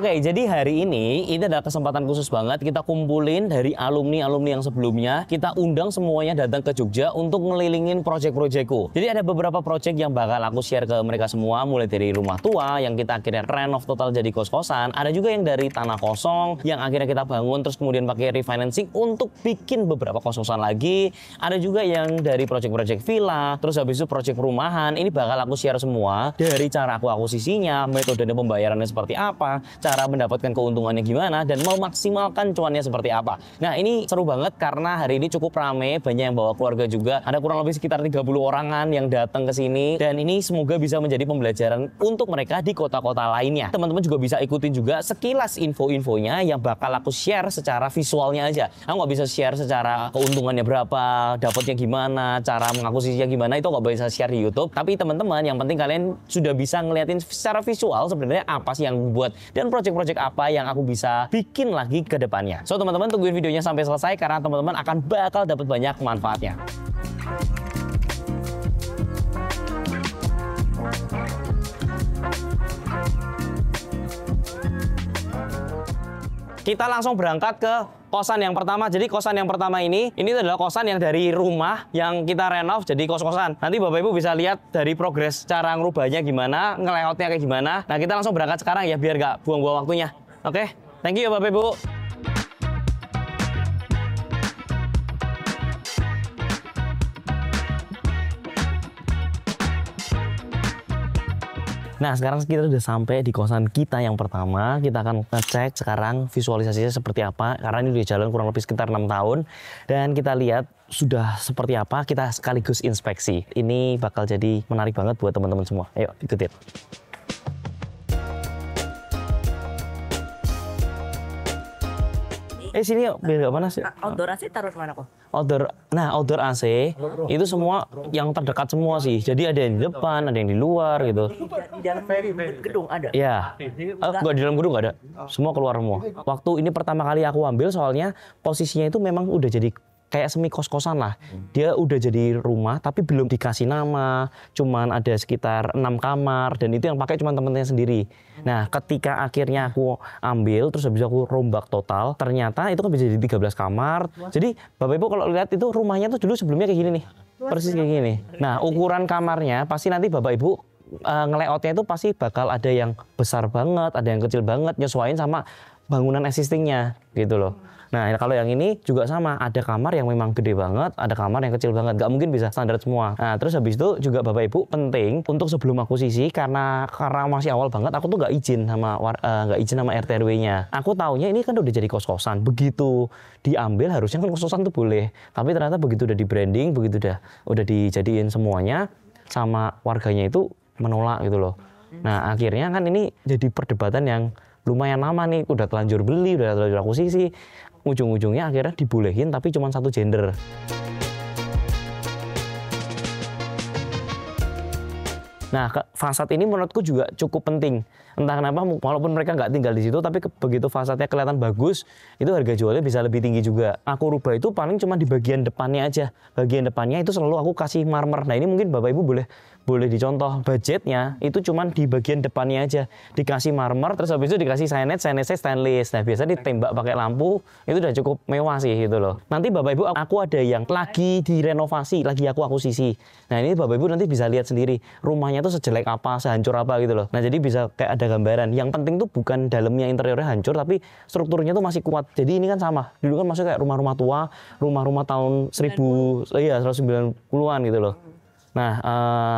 Oke, jadi hari ini adalah kesempatan khusus banget kita kumpulin dari alumni-alumni yang sebelumnya. Kita undang semuanya datang ke Jogja untuk ngelilingin project-projectku. Jadi ada beberapa project yang bakal aku share ke mereka semua, mulai dari rumah tua yang kita akhirnya renov total jadi kos-kosan. Ada juga yang dari tanah kosong yang akhirnya kita bangun terus kemudian pakai refinancing untuk bikin beberapa kos-kosan lagi. Ada juga yang dari project-project villa, terus habis itu project perumahan. Ini bakal aku share semua dari cara aku akuisisinya, metode pembayarannya seperti apa, cara mendapatkan keuntungannya gimana, dan memaksimalkan cuannya seperti apa. Nah, ini seru banget karena hari ini cukup rame, banyak yang bawa keluarga juga. Ada kurang lebih sekitar 30 orangan yang datang ke sini, dan ini semoga bisa menjadi pembelajaran untuk mereka di kota-kota lainnya. Teman-teman juga bisa ikutin juga sekilas info-infonya yang bakal aku share secara visualnya aja. Aku nggak bisa share secara keuntungannya berapa, dapatnya gimana, cara mengakuisisinya gimana, itu nggak bisa share di YouTube. Tapi teman-teman, yang penting kalian sudah bisa ngeliatin secara visual sebenarnya apa sih yang buat dan project-project apa yang aku bisa bikin lagi ke depannya. So teman-teman tungguin videonya sampai selesai karena teman-teman akan bakal dapat banyak manfaatnya. Kita langsung berangkat ke kosan yang pertama. Jadi kosan yang pertama ini adalah kosan yang dari rumah yang kita renov jadi kos-kosan. Nanti Bapak Ibu bisa lihat dari progres cara ngerubahnya gimana, ngelayoutnya kayak gimana. Nah, kita langsung berangkat sekarang ya biar nggak buang-buang waktunya. Oke, thank you ya Bapak Ibu. Nah, sekarang kita sudah sampai di kosan kita yang pertama. Kita akan ngecek sekarang visualisasinya seperti apa. Karena ini udah jalan kurang lebih sekitar 6 tahun. Dan kita lihat sudah seperti apa. Kita sekaligus inspeksi. Ini bakal jadi menarik banget buat teman-teman semua. Ayo, ikutin. Sini yuk, biar nggak panas ya. Outdoor AC taruh mana kok? Outdoor AC itu semua yang terdekat semua sih. Jadi ada yang di depan, ada yang di luar gitu. Di dalam gedung ada? Iya. Enggak, di dalam gedung nggak ada. Semua keluar semua. Waktu ini pertama kali aku ambil soalnya posisinya itu memang udah jadi kayak semi kos-kosan lah. Dia udah jadi rumah tapi belum dikasih nama. Cuman ada sekitar 6 kamar dan itu yang pakai cuma temen-temennya sendiri. Nah, ketika akhirnya aku ambil terus habis aku rombak total, ternyata itu kan bisa jadi 13 kamar. Jadi Bapak Ibu kalau lihat itu rumahnya tuh dulu sebelumnya kayak gini nih. Persis kayak gini. Nah, ukuran kamarnya pasti nanti Bapak Ibu ngelayoutnya itu pasti bakal ada yang besar banget, ada yang kecil banget, nyesuaiin sama bangunan existingnya gitu loh. Nah, kalau yang ini juga sama, ada kamar yang memang gede banget, ada kamar yang kecil banget, nggak mungkin bisa standar semua. Nah, terus habis itu juga Bapak Ibu penting untuk sebelum akuisisi karena masih awal banget, aku tuh nggak izin sama RT RW-nya. Aku taunya ini kan udah jadi kos-kosan, begitu diambil harusnya kan kos-kosan tuh boleh, tapi ternyata begitu udah di branding, begitu udah dijadiin semuanya sama warganya itu menolak gitu loh. Nah, akhirnya kan ini jadi perdebatan yang lumayan lama nih, udah telanjur beli, udah telanjur akuisisi. Ujung-ujungnya akhirnya dibolehin tapi cuma satu gender. Nah, fasad ini menurutku juga cukup penting. Entah kenapa, walaupun mereka nggak tinggal di situ, tapi begitu fasadnya kelihatan bagus, itu harga jualnya bisa lebih tinggi juga. Aku rubah itu paling cuma di bagian depannya aja. Bagian depannya itu selalu aku kasih marmer. Nah, ini mungkin Bapak Ibu boleh dicontoh. Budgetnya itu cuma di bagian depannya aja. Dikasih marmer, terus habis itu dikasih signage stainless. Nah, biasa ditembak pakai lampu, itu udah cukup mewah sih gitu loh. Nanti Bapak Ibu, aku ada yang lagi direnovasi, lagi aku akuisisi. Nah, ini Bapak Ibu nanti bisa lihat sendiri. Rumahnya tuh sejelek apa, sehancur apa gitu loh. Nah, jadi bisa kayak ada gambaran. Yang penting tuh bukan dalamnya interiornya hancur, tapi strukturnya tuh masih kuat. Jadi ini kan sama. Dulu kan masih kayak rumah-rumah tua, rumah-rumah tahun 190-an gitu loh. Nah,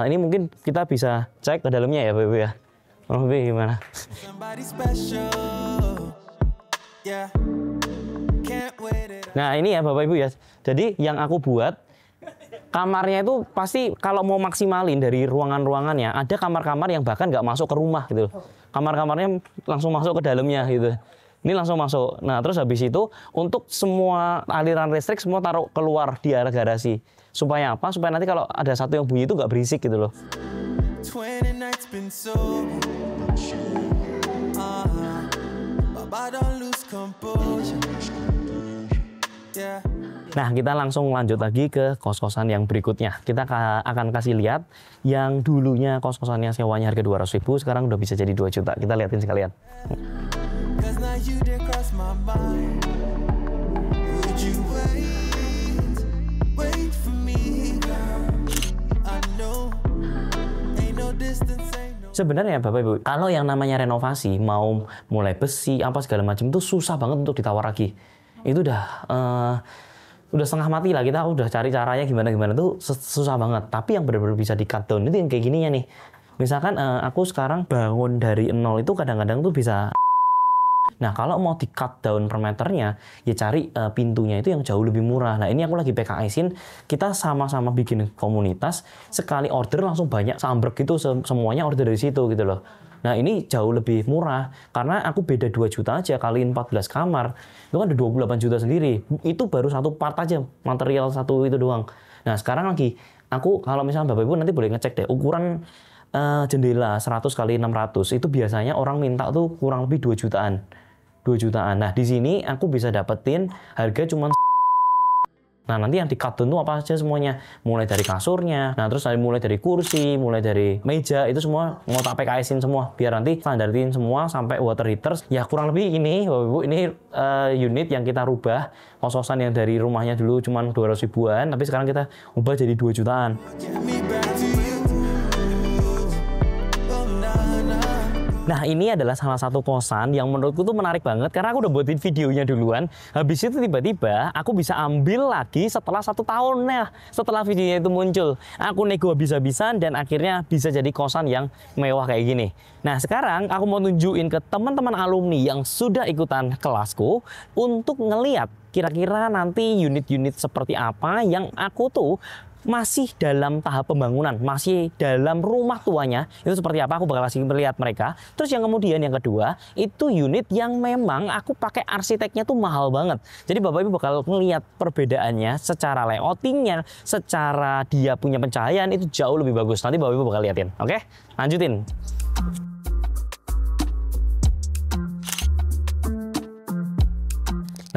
ini mungkin kita bisa cek ke dalamnya ya, Bapak Ibu ya. Bapak Ibu gimana? Nah, ini ya Bapak Ibu ya. Jadi yang aku buat kamarnya itu pasti kalau mau maksimalin dari ruangan-ruangannya, ada kamar-kamar yang bahkan nggak masuk ke rumah gitu. Kamar-kamarnya langsung masuk ke dalamnya gitu. Ini langsung masuk. Nah, terus habis itu untuk semua aliran listrik semua taruh keluar di arah garasi. Supaya apa? Supaya nanti kalau ada satu yang bunyi itu nggak berisik gitu loh. Nah, kita langsung lanjut lagi ke kos-kosan yang berikutnya. Kita akan kasih lihat yang dulunya kos-kosannya sewanya harga 200.000, sekarang udah bisa jadi 2 juta. Kita lihatin sekalian. night you did cross my mind. Would you wait for me, girl? I know, ain't no distance, ain't no. Sebenarnya Bapak Ibu, kalau yang namanya renovasi, mau mulai besi, apa segala macam itu susah banget untuk ditawar lagi. Itu udah setengah mati lah, kita udah cari caranya gimana tuh susah banget. Tapi yang benar-benar bisa di cut down itu yang kayak gininya nih. Misalkan aku sekarang bangun dari nol itu kadang-kadang tuh bisa. Nah kalau mau di cut down per meternya, ya cari pintunya itu yang jauh lebih murah. Nah ini aku lagi PKS-in, kita sama-sama bikin komunitas, sekali order langsung banyak sambrek gitu, semuanya order dari situ gitu loh. Nah ini jauh lebih murah, karena aku beda 2 juta aja kaliin 14 kamar, itu kan ada 28 juta sendiri. Itu baru satu part aja, material satu itu doang. Nah sekarang lagi, aku kalau misalnya Bapak Ibu nanti boleh ngecek deh, ukuran jendela 100 kali 600, itu biasanya orang minta tuh kurang lebih 2 jutaan. 2 jutaan. Nah di sini aku bisa dapetin harga cuma. Nah nanti yang di cut down itu apa aja semuanya, mulai dari kasurnya, nah terus mulai dari kursi, mulai dari meja, itu semua mau tak PKS-in semua, biar nanti standarin semua sampai water heaters. Ya kurang lebih ini Bapak Ibu, ini unit yang kita rubah, kos-kosan yang dari rumahnya dulu cuma 200 ribuan, tapi sekarang kita ubah jadi 2 jutaan. Nah ini adalah salah satu kosan yang menurutku tuh menarik banget, karena aku udah buatin videonya duluan. Habis itu tiba-tiba aku bisa ambil lagi setelah 1 tahun. Nah setelah videonya itu muncul, aku nego habis-habisan dan akhirnya bisa jadi kosan yang mewah kayak gini. Nah sekarang aku mau tunjukin ke teman-teman alumni yang sudah ikutan kelasku untuk ngeliat kira-kira nanti unit-unit seperti apa yang aku tuh masih dalam tahap pembangunan, masih dalam rumah tuanya, itu seperti apa aku bakal kasih melihat mereka. Terus yang kemudian yang kedua, itu unit yang memang aku pakai arsiteknya tuh mahal banget. Jadi Bapak Ibu bakal ngelihat perbedaannya secara layoutingnya, secara dia punya pencahayaan itu jauh lebih bagus. Nanti Bapak Ibu bakal liatin. Oke, lanjutin.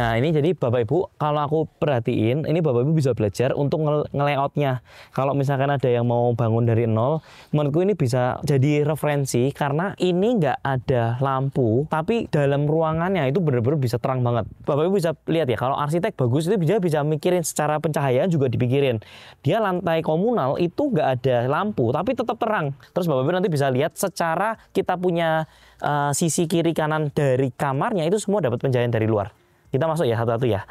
Nah ini jadi Bapak Ibu, kalau aku perhatiin, ini Bapak Ibu bisa belajar untuk nge-layoutnya. Kalau misalkan ada yang mau bangun dari nol, menurutku ini bisa jadi referensi, karena ini nggak ada lampu, tapi dalam ruangannya itu benar-benar bisa terang banget. Bapak Ibu bisa lihat ya, kalau arsitek bagus itu bisa mikirin secara pencahayaan juga dipikirin. Dia lantai komunal itu nggak ada lampu, tapi tetap terang. Terus Bapak Ibu nanti bisa lihat secara kita punya sisi kiri kanan dari kamarnya itu semua dapat pencahayaan dari luar. Kita masuk ya satu-satu ya.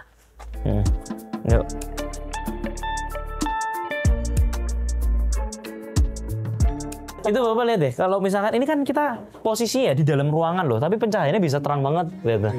Yuk. Itu Bapak lihat deh, kalau misalkan ini kan kita posisinya ya di dalam ruangan loh, tapi pencahayaannya bisa terang banget. Lihat deh.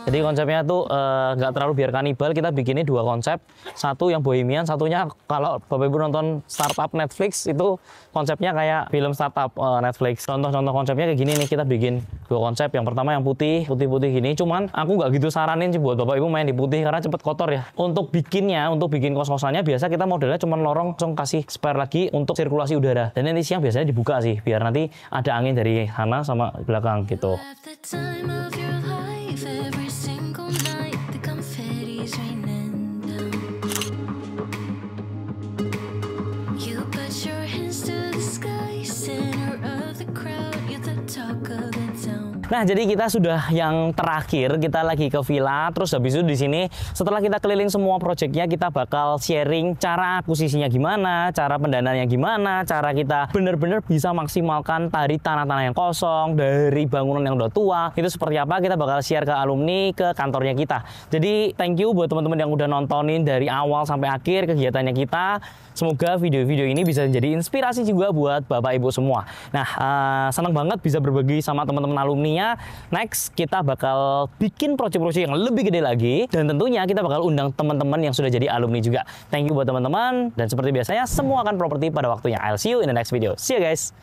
Jadi konsepnya tuh nggak terlalu biar kanibal, kita bikinnya 2 konsep. Satu yang bohemian, satunya kalau Bapak Ibu nonton startup Netflix itu konsepnya kayak film startup Netflix. Contoh-contoh konsepnya kayak gini nih, kita bikin 2 konsep. Yang pertama yang putih gini, cuman aku nggak gitu saranin sih buat Bapak Ibu main di putih karena cepet kotor ya. Untuk bikin kos-kosannya biasa kita modelnya cuman lorong, langsung kasih spare lagi untuk sirkulasi udara. Dan nanti siang biasanya dibuka sih, biar nanti ada angin dari sana sama belakang gitu. Nah, jadi kita sudah yang terakhir, kita lagi ke villa, terus habis itu di sini setelah kita keliling semua proyeknya, kita bakal sharing cara akuisisinya gimana, cara pendanaannya gimana, cara kita benar-benar bisa maksimalkan dari tanah-tanah yang kosong, dari bangunan yang udah tua, itu seperti apa kita bakal share ke alumni, ke kantornya kita. Jadi thank you buat teman-teman yang udah nontonin dari awal sampai akhir kegiatannya kita. Semoga video-video ini bisa jadi inspirasi juga buat Bapak Ibu semua. Nah, senang banget bisa berbagi sama teman-teman alumninya. Next, kita bakal bikin proyek-proyek yang lebih gede lagi. Dan tentunya kita bakal undang teman-teman yang sudah jadi alumni juga. Thank you buat teman-teman. Dan seperti biasanya, semua akan properti pada waktunya. I'll see you in the next video. See you guys!